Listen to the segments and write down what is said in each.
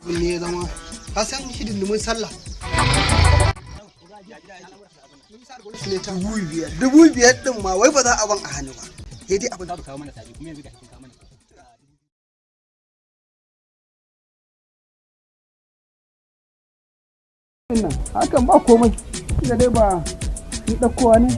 ne ya zama ka san hidindimin sallah. Dubu biyar din ma wai ba za a ban a hannu ba. Sai dai abin da kawo mana sabi kuma yanzu ga cikin kawo mana. Hakan ba komai. Da dai ba ni ɗaukowa ne.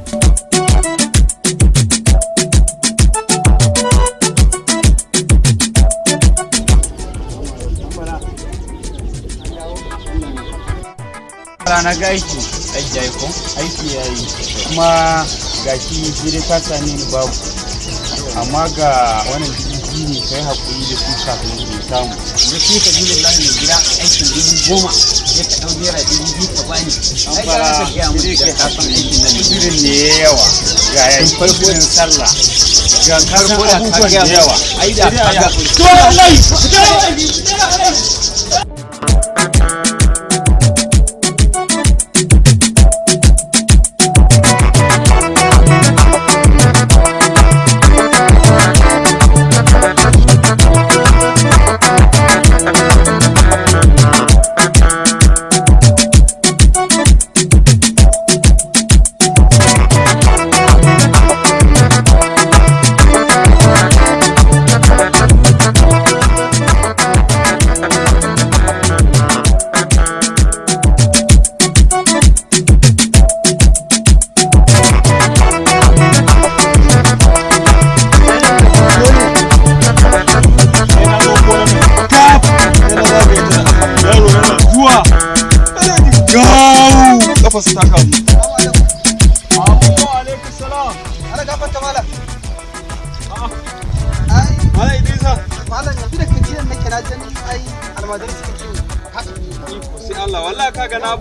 Rana ga aiki ya yi ko? Aiki ya yi kuma ga shi jire ka same ni babu amma ga wannan jirgi ne kai haƙuri da su kafin ne samu da su ka jini lahi ne gida aikin 10,000 ya ka ɗau naira 2,000 ka bani an fara jire kai hakan aikin nan jirin ne ya yawa ga yayin farkon sallah ga karko da abubuwan da yawa ai da ka ga to wallahi su taka mu. Alaikum salam. Ana gafarta malam. Malam Idrisa. Malam yanzu da kajiyar nake na jani ai almajirai suka ce haka. Sai Allah wallahi kaga na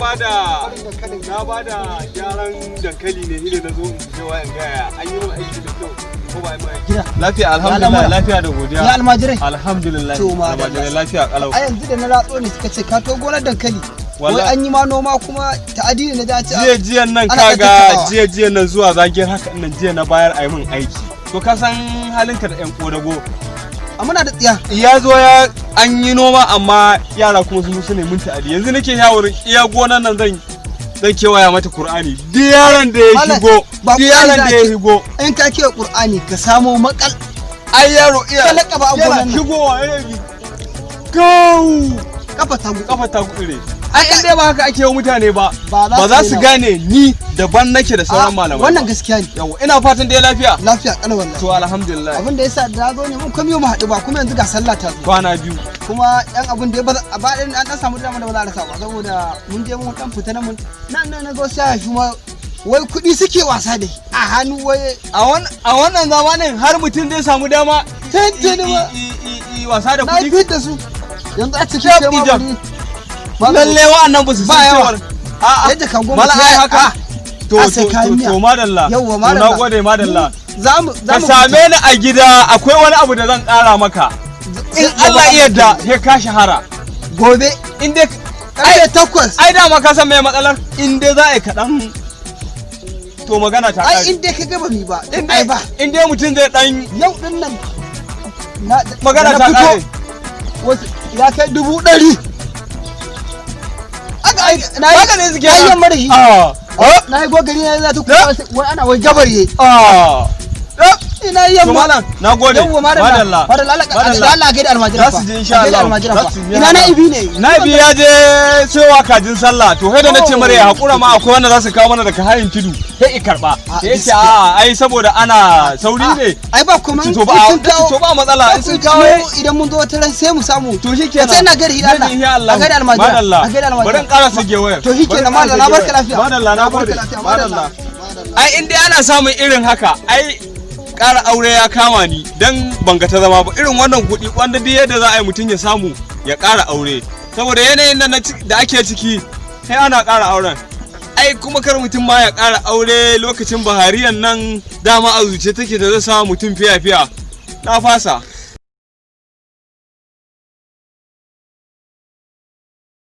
bada gyaran dankali ne hile na zo in je wayan gaya an yi aiki da kyau ko ba mai gida. Lafiya alhamdulillah lafiya da godiya. Ya almajirai. Alhamdulillah. Almajirai lafiya kalau. A yanzu da na ratso ne suka ce ka to gonar dankali. Wai an yi ma noma kuma ta'adi ne da ta jiyan nan kaga jiyan nan zuwa zagiyar haka nan jiya na bayar a yi min aiki to ka san halinka da yan kodago a muna da tsiya ya zo ya an yi noma amma yara kuma su ne mun ta'adi yanzu nake yawon iya gonan nan zan kewaya mata Qur'ani duk yaran da ya shigo in ka kewa Qur'ani ka samo makal ai yaro iya kalaka ba gonan nan shigowa yayi go kafa tagu ire ai in dai ba haka ake yi mutane ba za su gane ni daban nake da sauran malamai wannan gaskiya ne yawa ina fatan dai lafiya kalau wallahi to alhamdulillah abin da yasa da zo ne mun kuma mu haɗu ba kuma yanzu ga sallah ta zo kwana biyu kuma yan abin da ba an dan samu dama da ba za a rasa ba saboda mun je mun dan fita nan na go sai shi ma wai kuɗi suke wasa da a hannu wai a wannan zamanin har mutum zai samu dama tantane wasa da kuɗi na fit da su yanzu a cikin jama'a lalle wa'annan ba su san cewar a'a yadda kan goma sai haka to madalla to na gode madalla ka same ni a gida akwai wani abu da zan ƙara maka in Allah ya yarda sai ka shahara gobe in dai ai 8 ai da ma ka san me matsalar in dai za a yi kaɗan to magana ta ƙare ai in dai ka gaba mi ba in dai mutum zai ɗan yau din nan magana ta ƙare ya kai 100 haka ne suke ayyan marashi na yi gogari na za ta kuma wai ana wai gabar ye ina yamma malam nagode madalla Allah ga da almajira za su je insha Allah ina naibi ne naibi ya je sayowa kajin sallah to sai da nace mare ya hakura ma akwai wanda za su kawo mana daga hayin tudu sai i karba sai yace ai saboda ana sauri ne ai ba kuma to ba matsala in sun kawo idan mun zo wata ran sai mu samu to shikenan sai na gari Allah a gari almajira a gari almajira bari in ƙara su gewayar to shikenan madalla na barka lafiya madalla na gode madalla ai in dai ana samun irin haka ai ƙara aure ya kama ni dan ban ga ta zama ba irin wannan kuɗi wanda duk yadda za a yi mutum ya samu ya ƙara aure saboda yanayin nan da ake ciki sai ana ƙara auren ai kuma kar mutum ma ya ƙara aure lokacin bahariyan nan dama a zuciya take da zai sa mutum fiya na fasa